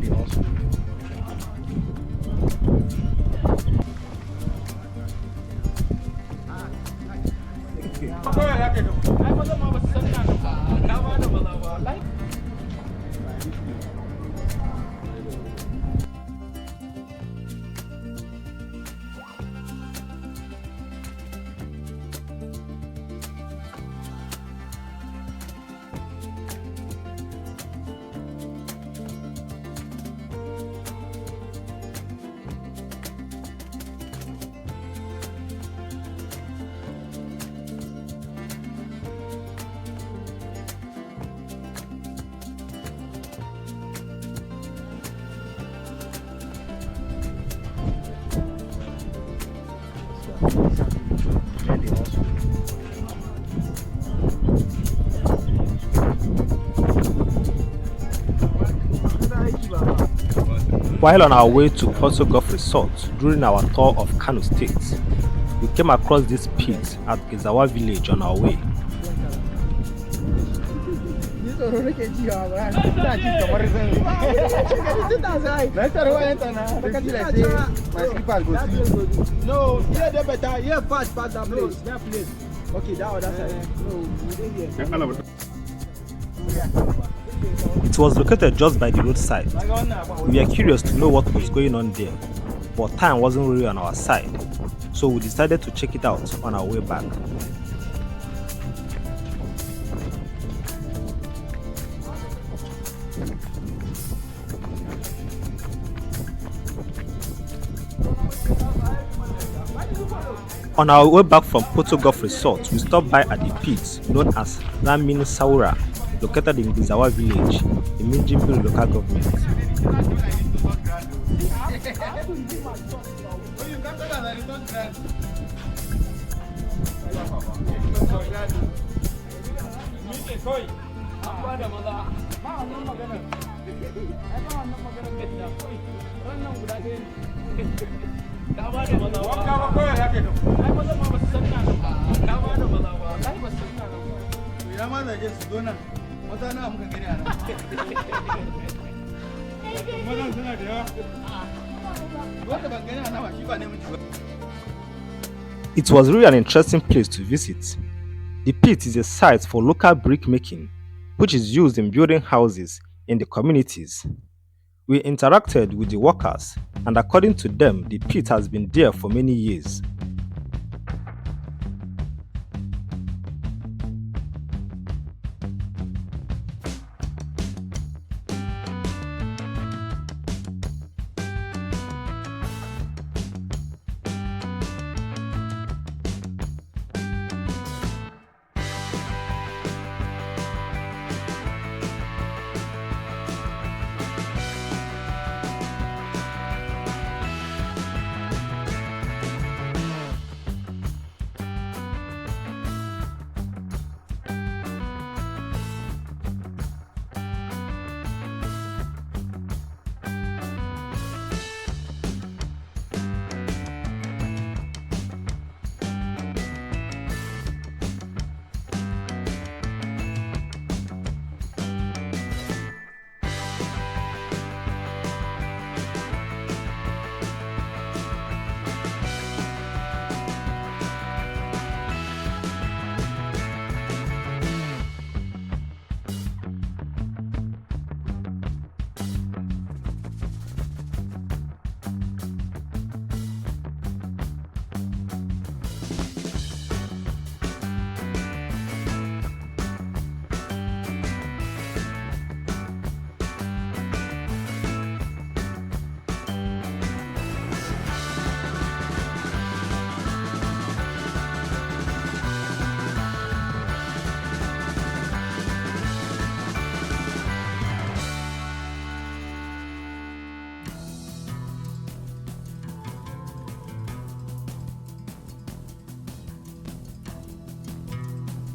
the hustle. While on our way to Porto Golf Resort during our tour of Kano State, we came across this pit at Gezewa village on our way. No, yeah, they better. Yeah, fast, pass that place. That place. Okay, that other side. No, we didn't hear. It was located just by the roadside. We were curious to know what was going on there, but time wasn't really on our side, so we decided to check it out on our way back. On our way back from Porto Golf Resort, we stopped by at the pit known as Ramin Saura, located in Gezewa village, in Minjimbil local government. It was really an interesting place to visit. The pit is a site for local brick making, which is used in building houses in the communities. We interacted with the workers, and according to them, the pit has been there for many years.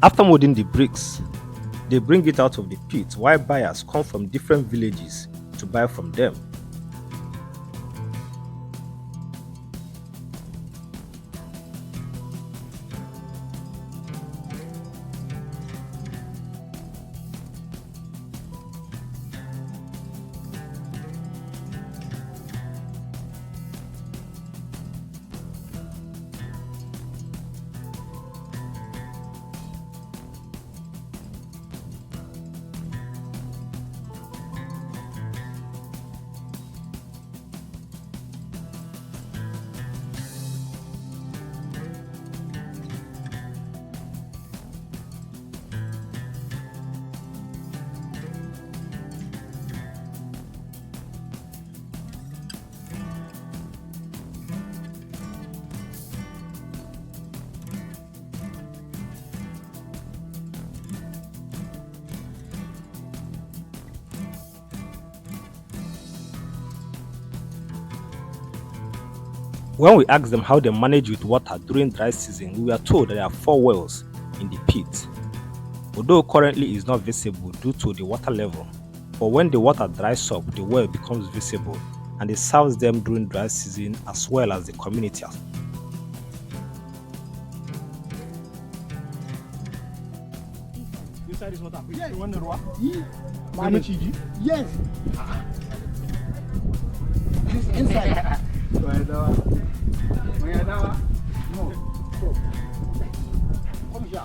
After molding the bricks, they bring it out of the pit while buyers come from different villages to buy from them. When we asked them how they manage with water during dry season, we were told that there are 4 wells in the pit. Although currently it is not visible due to the water level, but when the water dries up, the well becomes visible and it serves them during dry season as well as the community. Inside is water. Yes. You want the water? Yes. This inside. No. Come here.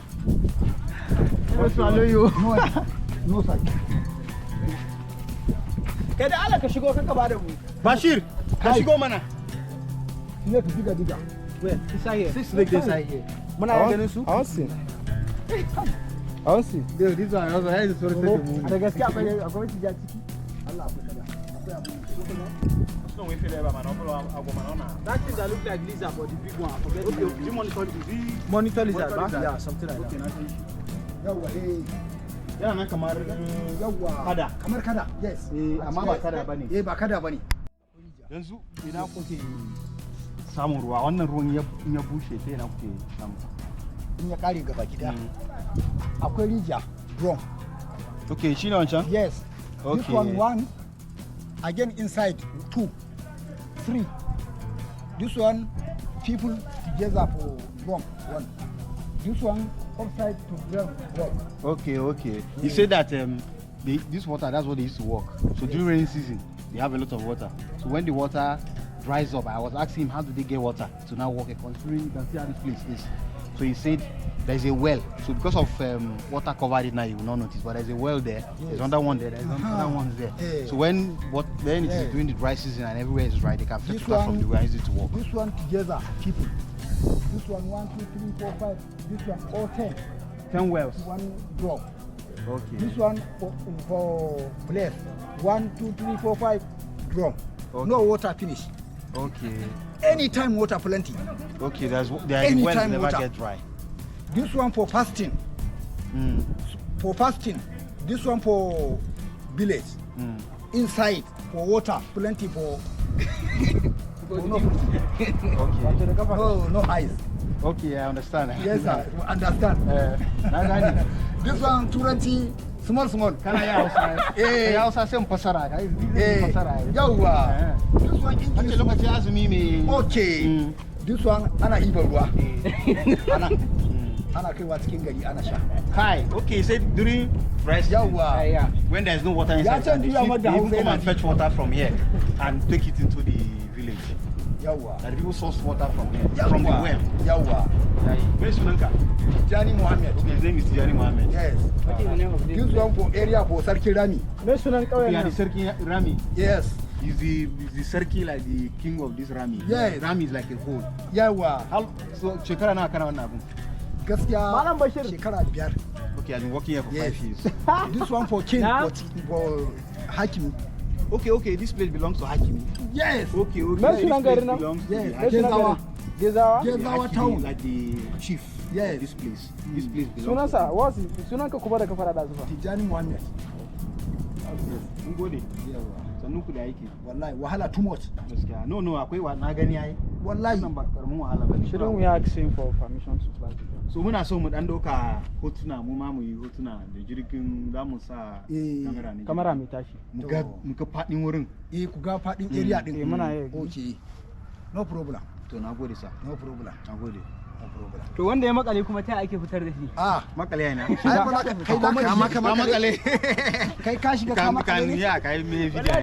I'll swallow you. No, sir. Kada Allah ka shigo kanka ba da mu. Bashir, ka shigo mana. You have to digga. Where? Inside here. Six legs inside here. Muna ganin su? I want to see. Dude, this one also has a sort of thing. Da gaskiya akwai tija ciki. Allah akwai kada. Akwai abu. No, we feel man. That thing that look like lizard, but the big one. I forget. Okay, do you monitor lizard? Yeah, something like that. Yawa, Yana nan kamar yawa. kada. Kamar kada. Yes. Amma ba kada bane. Ba kada bane. Yanzu ina kuke samun ruwa? Wannan ruwan ya bushe sai ina kuke samu. In ya kare gaba gida. Akwai rijiya, drum. Okay, shi ne wancan? Yes. Okay. This one. Again inside 2, 3. This one people together for drum 1. This one outside to drum 1. Okay. He said that this water, that's what they used to work. So during rainy season, they have a lot of water. So when the water dries up, I was asking him how do they get water to now work. Considering you can see how this place is. So he said there's a well. So because of water covered it now, you will not notice. But there's a well there. Yes. There's another one there. There's another one there. Yeah. So when it is during the dry season and everywhere is dry, they can fetch water from the well easy to work. This one together, people. This one 1, 2, 3, 4, 5. This one all 10. 10 wells. One drop. Okay. This one for place. 1, 2, 3, 4, 5 drum. Okay. No water finish. Okay. Anytime water plenty. Okay, there are wells never water. get dry. This one for fasting. For fasting. This one for village. Inside for water plenty for. No ice. Okay, I understand. Yes, sir. Understand. This one 20 small. Kana ya Hausa. Ya Hausa sai mu fasara. Yawa. This one English lokaci azumi me. Okay. This one ana ibar ruwa. Ana kaiwa cikin gari ana sha. Kai, okay, say during dry season. Yawa. When there is no water inside, they even come and fetch water from here and take it into the village. Yawa. And people source water from here, from the well. Yawa. Where is Sunanka? Tijani Mohammed. Okay, his name is Tijani Mohammed. Yes. What is the name of this? This one for area for Sarki Rami. Where Sunan Kauye? Yeah, the Sarki Rami. Yes. Is the Sarki like the king of this Rami? Yes. Rami is like a whole. Yawa. So shekara na kana wannan abun? Gaskiya Malam Bashir shekara 5. Okay, I've been working here for 5 years. This one for king for Hakimi. Okay, this place belongs to Hakimi. Yes. Okay. Where This place belongs to Gezewa. Gezewa town, like the chief. Yes. This place belongs. Sunansa, what's it? Sunanka kuma da ka fara da zuwa. Tijani Mohammed. Mun gode. Sannu ku da yake. Wallahi wahala too much. Gaskiya. No, akwai wa na gani yayi. Wallahi nan ba karamin wahala bane. Shouldn't we ask him for permission to fly? So muna so mu dan doka hotuna mu ma mu yi hotuna da jirgin za mu sa kamera ne. Kamera mai tashi. Mu ga fadin wurin. Ku ga fadin area din. Muna yi. Okay. No problem. To na gode sa. No problem. Na gode. To wanda ya makale kuma ta ake fitar da shi? Makale yana. Ai ba kai da makale. Makale. Kai ka shiga ka makale. Kan ya kai me video.